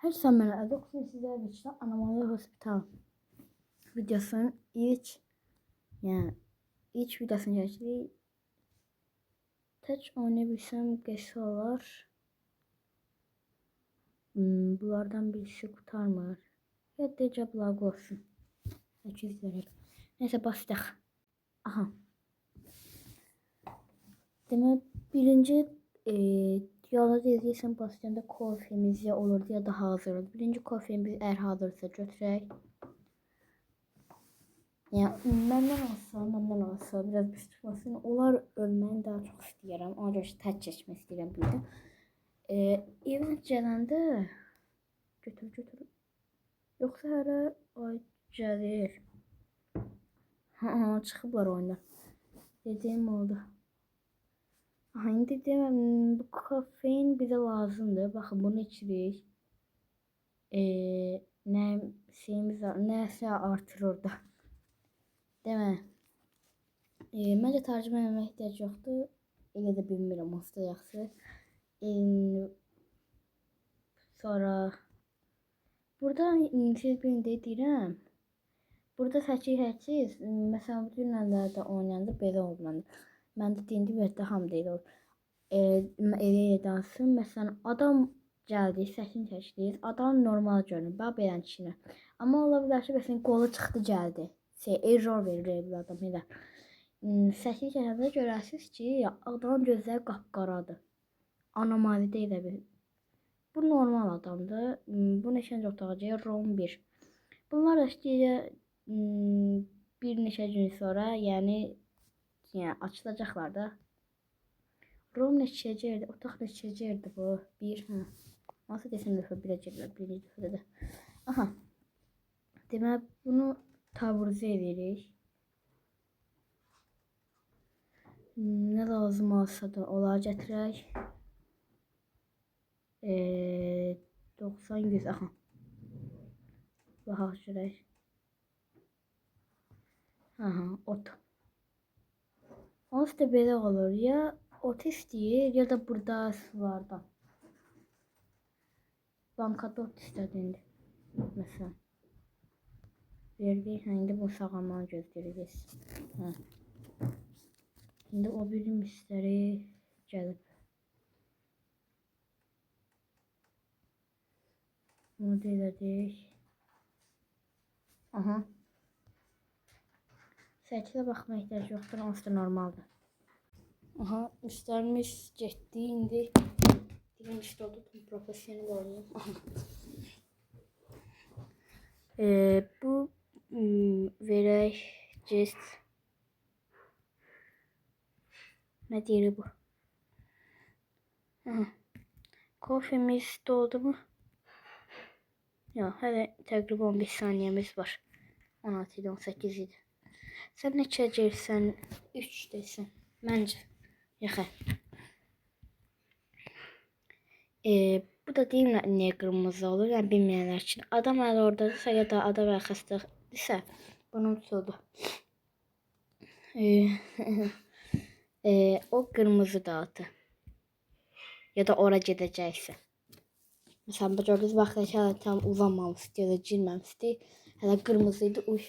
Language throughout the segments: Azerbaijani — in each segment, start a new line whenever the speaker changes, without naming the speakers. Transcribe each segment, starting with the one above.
Hər sən mənə ədoqsun sizlərlə işte Anomaly Hospital videosunun ilk videosunu çəkdik. Tək oynayabilsəm qəşəng olar. Bunlardan birisi qurtarmır. Ya deca blag olsun. 8 verək. Neyse basdıq. Aha. Demək birinci yolda izləyirsən basdığında kofemiz ya olurdu ya da hazır olurdu. Birinci kofemiz əgər hazırsa götürək. Yəni məndən alsa biraz bir tutmasın. Onlar ölməni daha çox istəyirəm. Ona görə tək çəkmək istəyirəm bildim. Evə gələndə götür. Yoxsa hələ ay gəlir. Çıxıblar oyundan. Dediyim oldu. Aha, indi deməm bu kofein bizə lazımdır. Baxın bunu içirik. Nəsə artırır da. Demə. Məncə tərcümə etməyə ehtiyac yoxdur. Elə də bilmirəm usta yaxşı. Sonra burada siz birini deyirəm. Burada həkiz məsələn bu günlərdə oynayanda belə olmalıdır. Mən də deyim ki, hamı deyil olur. Elə dansın. Məsələn adam gəldi, səsini çəkdik. Adam normal görünür. Bax belən kişinə. Amma ola bilər ki, məsələn qolu çıxdı gəldi. Error verir bu adam elə. Səsini çəkəndə görəsiniz ki, adamın gözləri qapqaradır. Anomali deyil bir. Bu normal adamdır. Bu neçənci otaqcıya ROM 1. Bunlar da istəyir bir neçə gün sonra, yəni açılacaqlar da. ROM neçəcəkdir? Otaq neçəcəkdir bu? 1. Nasıl desəm dəfə biləcəklər birinci dəfədə də. Aha. Demək bunu taburcu edirik. Nə lazım olsa da onları gətirək. 90 100 aha. Baxaq görək. Aha, ot. Onsuz da belə olur ya ot istəyir ya da burada sulardan. Bankada ot istədiyindi. Məsələn. Verdik, indi bu sağalmanı gözləyirik. Şimdi o biri müşteri gəlib. Bunu da elədik. Aha. Səkilə baxma ehtiyac yoxdur, onsuz da normaldır. Aha, müştərimiz getdi, indi deyim işte oldu, profesyonel oynayayım. Bu verək gest. Nə deyir bu? Aha. Kofemiz doldu mu? Yox, hələ təqribən 15 saniyəmiz var. 16 idi, 18 idi. Sən neçə gəlsən? 3 desən. Məncə. Yaxı. Bu da deyim niyə qırmızı olur? Yəni bilməyənlər üçün. Adam əli oradadırsa ya da adam əli xəstədirsə, bunun üstüdür. O qırmızı dağıtı. Ya da ora gedəcəksə. Məsələn, bu gördüyünüz vaxtdakı hələ tam uzanmamışdı ya da girməmişdi. Hələ qırmızı idi. Uy.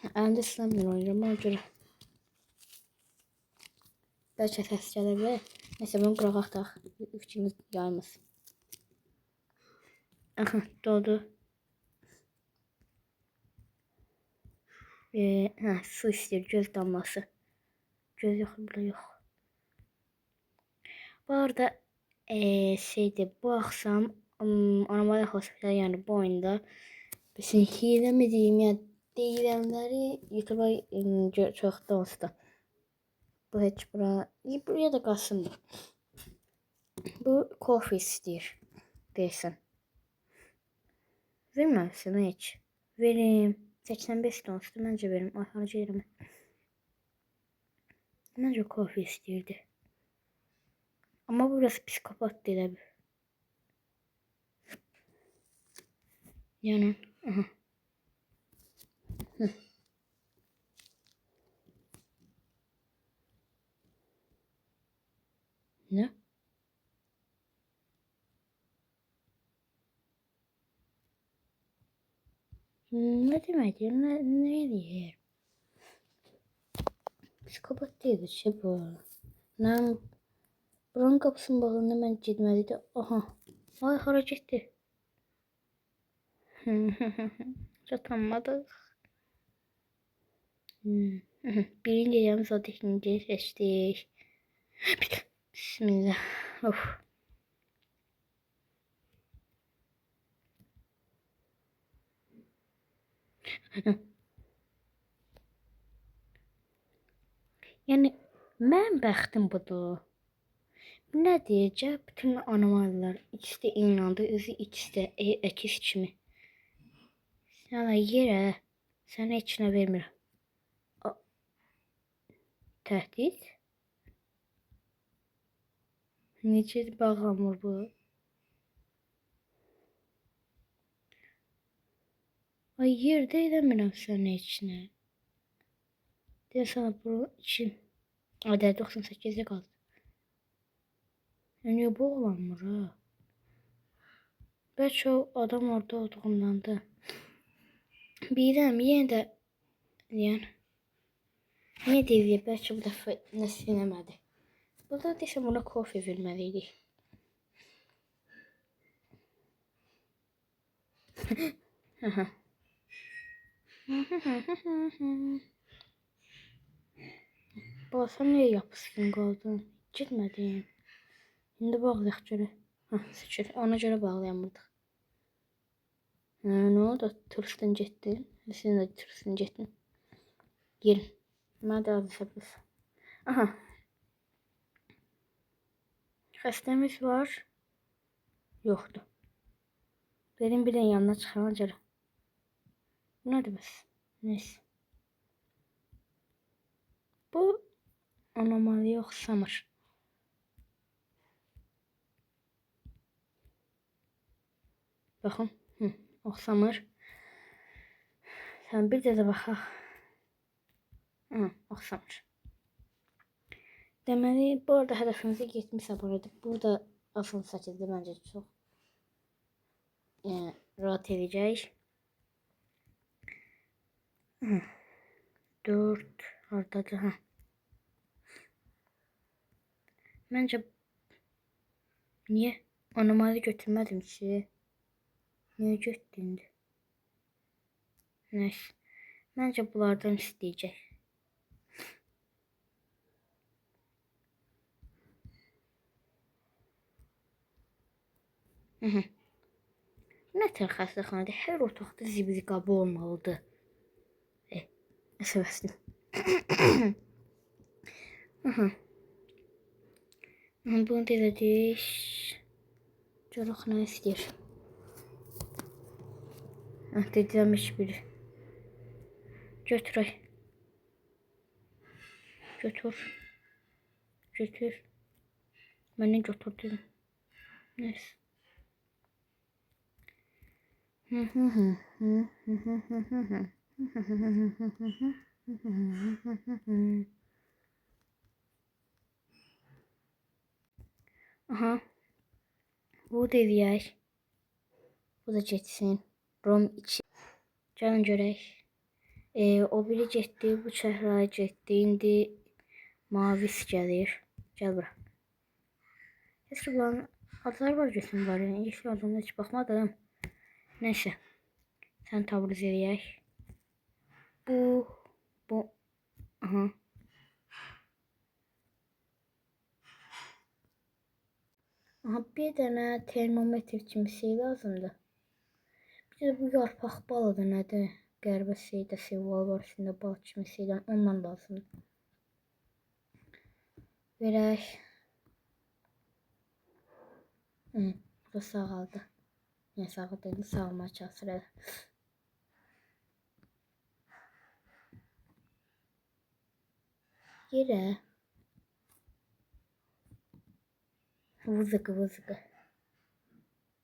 Əlimdə sınamıyor oynayıram, ona görə. Bəlkə səs gələ bilər. Neyse, bunu qıraq ataq. Fikrimiz yayılmasın. Aha, doldu. Su istəyir, göz damlası. Göz yox, burada yox. Bu arada bu axşam Anomaly Hospital, yəni bu oyunda hiylə mi deyim, yəni deyilənləri YouTube'a çoxda olsa. Bu heç buraya da qalsın. Bu kofe istəyir deyirsən. Verməmişsin heç. Verim. 85 donsdur, məncə verim. Ay, harca yerim. Məncə kofe istəyirdi. Ama burası psikopat değil abi. Yani. Aha. Ne? Ne deməkdir? Nə eləyir? Psikopat deyil ki bu. Mən buranın qapısının bağında mən getməliydi. Aha. Ay hara getdi? Çatanmadıq. Birinci gecəmiz o ikinciyi seçdik. Bismillah. Of. Yəni mənim bəxtim budur. Nə deyəcək? Bütün anomallar ikisi də eyni anda, özü ikisi də əkiz kimi. Sənə yerə, sənə heç nə vermirəm. Təhdid? Necə bağlamır bu? Ay yerdə eləmirəm sənə heç nə. Deyən sana bu için adəd 98'de qaldı. Niyə bağlanmır ha? Bəlkə o adam orada olduğundandır. Bilirəm, yenə də yəni niyə deyir, bəlkə bu dəfə nəsə eləmədi. Burada desəm ona kofe verməliydik. Sən niyə yapışqın qaldın? Getmədin. İndi bağlayaq görə. Şükür, ona görə bağlayamırdıq. Nə oldu? Turistdən getdin. Sən də turistdən getdin. Gelin. Mən də azışabız. Aha. Xəstəmiz var. Yoxdur. Benim bir de yanına çıxan görə. Bu nədir bəs? Neyse. Bu anomaliyə oxşamır. Baxın. Oxşamır. Sən bir də baxaq. Oxşamır. Deməli, bu arada hədəfimizə getmişsə burada. Burada asıl şəkildə məncə çox rahat edəcək. 4 hardadır? Məncə niyə anomali götürmədim ki? Niyə götürdündü? Neyse. Məncə bunlardan istəyəcək. Nə tər xəstəxanada hər otaqda zibil qabı olmalıdır. Əsəbəsdir. Bunu da elədik. Görək nə istəyir. Dediyəm heç biri. Götürək. Götür. Götür. Mənə götür dedim. Neyse. Aha. Bu da eləyək. Bu da getsin. Rom 2. Gəlin görək. O biri getdi. Bu çəhrayı getdi. İndi mavis gəlir. Gəl bura. Heç ki bunların adları var götürüm var. Yəni yeşil adamda heç baxmadım. Neyse. Sən tavrız eləyək. Bu. Aha. Aha, bir dənə termometr kimi şey lazımdır. Bir də bu yarpaq balıdır nədir? Qəribə şeydə simvol var üstündə bal kimi şeydən ondan lazımdır. Verək. Bu da sağaldı. Yəni sağaldı, sağalmaya çalışır elə. Yerə. Vızıqı.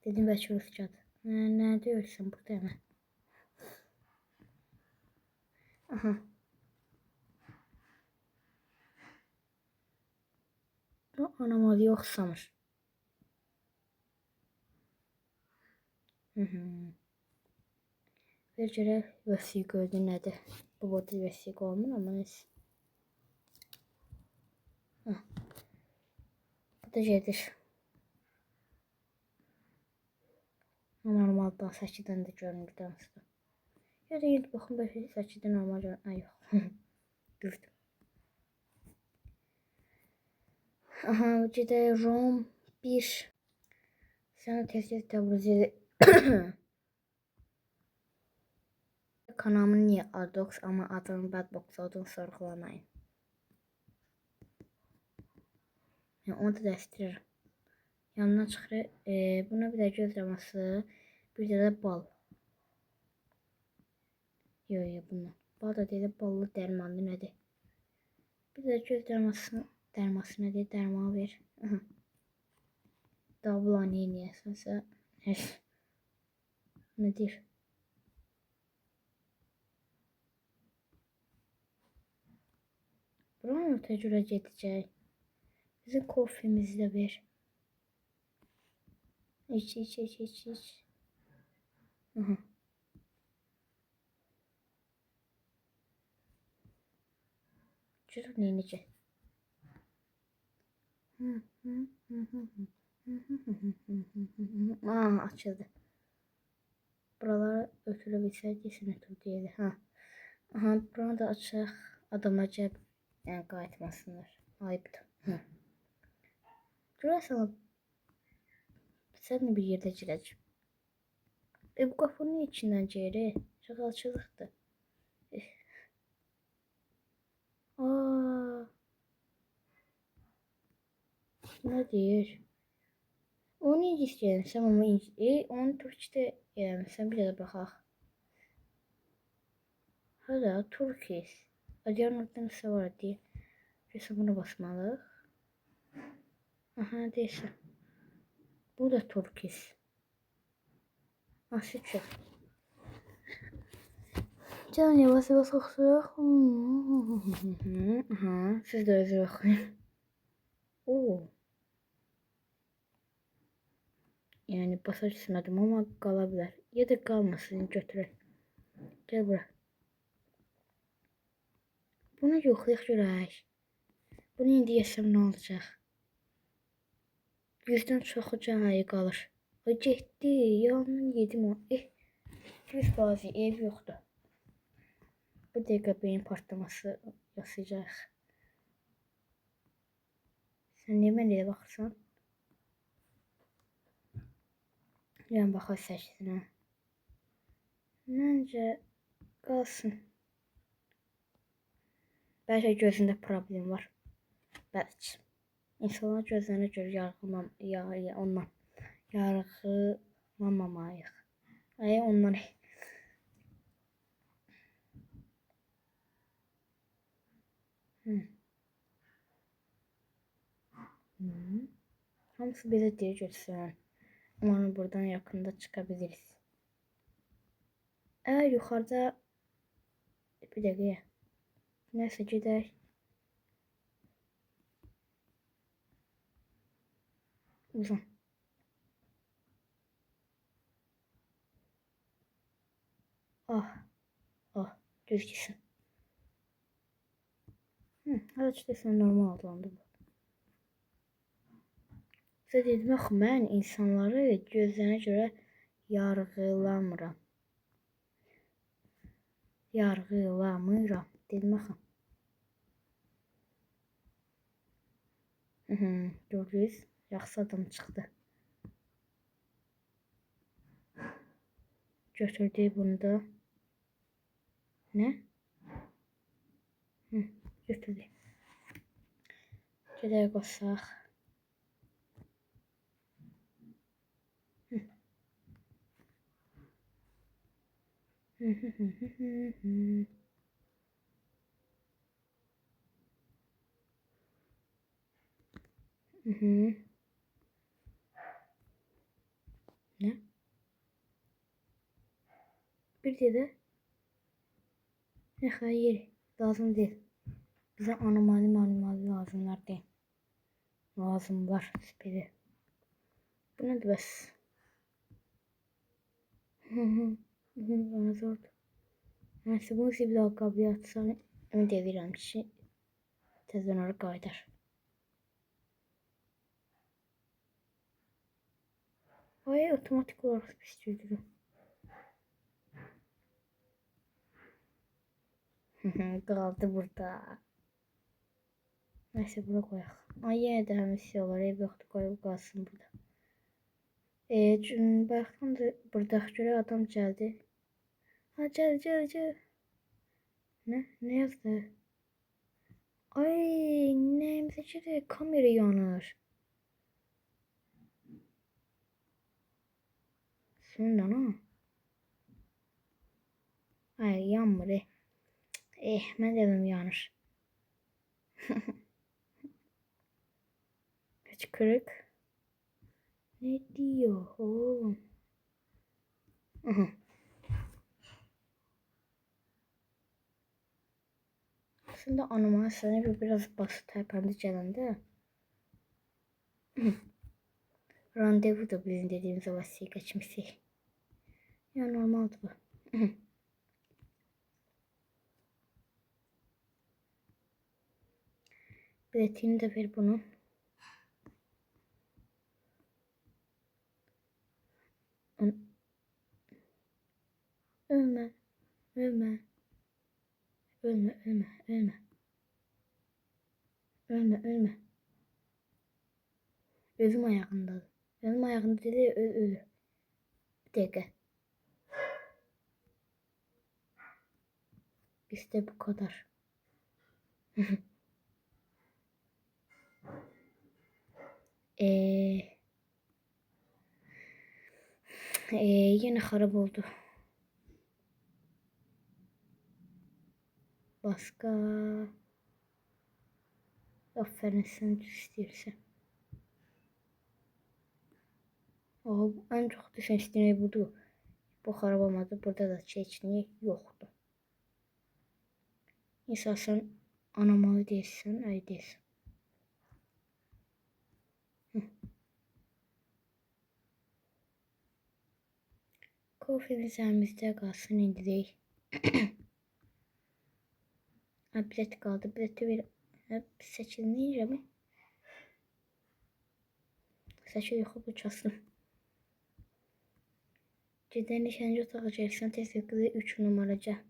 Dedim bəlkə rusçadır. Nə deyirsən burada hemen? Aha. Bu anomaliyə oxşamır. Bir kere vesika ödü nədir? Bu botu vesika olmur ama neyse. Heh. Bu da gedir. Normal da saçıdan da görünür dansı. Ya da yedi bakın böyle saçıdan normal görünür. Ay yok. Düzdüm. Aha bu da Rom 1. Sana tezgah tabuzi. Kanalımın niye Adox ama adının Badbox olduğunu sorgulamayın. Yani onu da değiştiririm. Yanına çıxır. Buna bir de göz yaması. Bir de bal. Yo bundan. Bal da deyil ballı dərmanlı nədir? Bir de göz dərması nədir? Dərmanı ver. Davula neyəsənsə. Nedir? Buranın təcrübə gedəcək. Bizim kofemizi de ver. İç. Aha. Çocuk neyinecek? Aa açıldı. Buraları ötülebilseydi kesin ötüldüydü. Ha. Aha buranı da açıq. Adamlar cəb yəni qayıtmasınlar. Ayıbdır. Görəsən sən bir yerdə girəcək. Bu qapının içindən geri. Çox açılıqdır. Aa. Nə deyir? Onu ingilis gəlmişəm, amma onu Türkçədə eləmişəm. Bir də baxaq. Hala Turkish. Adiyanotdan nəsə var deyə. Görsə buna basmalıyıq. Aha deyirsən. Bu da Turkish. Nasıl çox? Canım yavaş yavaş oxuyaq. Aha, siz də özür oxuyun. Oo. Yəni basaq istəmədim, amma qala bilər. Ya da qalmasın, götürək. Gəl bura. Bunu yoxlayaq görək. Bunu indi yesəm nə olacaq? 100-dən çoxu cəhayı qalır. O getdi, yanından yedim o. 100% ev yoxdur. Bu dəqiqə beyin partlaması yaşayacaq. Sən niyə mənə elə baxırsan? Yəni baxaq səksinə. Məncə qalsın. Bəlkə gözündə problem var. Bəlkə. İnsanlar gözlərinə görə ondan yarğılamamayıq. Ondan. Hamısı belə deyə götürsən. Umarım buradan yakında çıkabiliriz. Eğer yukarıda bir dakika. Neyse gider. Uzan. Ah. Düz gitsin. Araçta sen normal adlandı bu. Size dedim axı mən insanları gözlərinə görə yargılamıram. Dedim axı. Gördünüz, yaxşı adam çıxdı. Götürdük bunu da. Ne? Götürdük. Gedək basaq. Ne? Bir de hayır lazım değil. Bize anomali lazımlar değil. Lazımlar süperi. Bu ne bes? Bana zordu. Neyse bunu bir daha kapıya atsam onu devirəm ki tezden oraya qaydar. Ay otomatik olarak pişirdim. Kaldı burada. Neyse bura koyaq. Ay yenə də həmin şey var. Ev yoxdur, qoyub qalsın burada. Baxdım da burada görə adam gəldi. Ha gəl. Ne yazdı? Ay nəyimizə ki kamera yanır. Şundan ha. Ay yanmır. Mən də evim yanır. Kaç kırık. Ne diyor oğlum? Aha. Aslında animasyonu biraz basit hepimde gələndə. Randevu da bizim dediğimiz o vasiye geçmesi. Ya normaldi bu. Biletini de ver bunun. Ölme. Ölme. Özüm ayağında. Özüm ayağında dedi ölü. Bir dakika. İşte bu kadar. Yine harap oldu. Başka. Aferin sen istiyorsan. En çok düşen isteği budur. Bu harap olmadı. Burada da çeçini yoktu. İnsan sen anamalı değilsen öyle değilsin. Kofemiz elimizde kalsın indi değil. Bilet kaldı. Bileti bir hep seçilmeyince mi? Seçil yok bu çasın. Cidden nişancı otağı gelsin teşekkürler 3 numaraca.